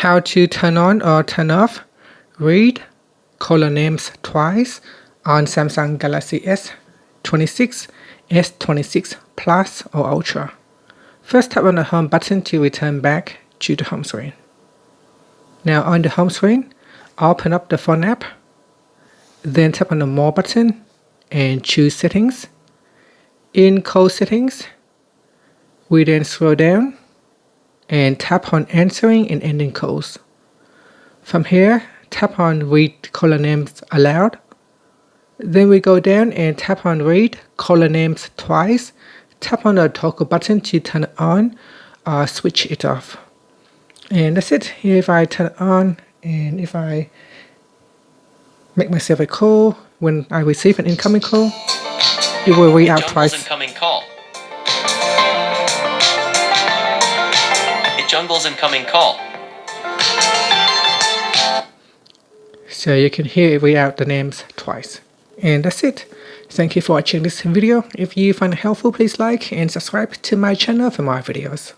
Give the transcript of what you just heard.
how to turn on or turn off read caller names twice on Samsung Galaxy S26, S26 Plus or Ultra. First, tap on the home button to return back to the home screen. Now on the home screen, open up the phone app, then tap on the More button and choose Settings. In Call Settings, we then scroll down and tap on Answering and Ending Calls. From here, tap on Read Caller Names Aloud. Then we go down and tap on Read Caller Names twice. Tap on the toggle button to turn it on or switch it off. And that's it. If I turn it on and if I make myself a call, when I receive an incoming call, it will read out twice. Incoming call. It jungles incoming call. So you can hear it read out the names twice. And that's it. Thank you for watching this video. If you find it helpful, please like and subscribe to my channel for more videos.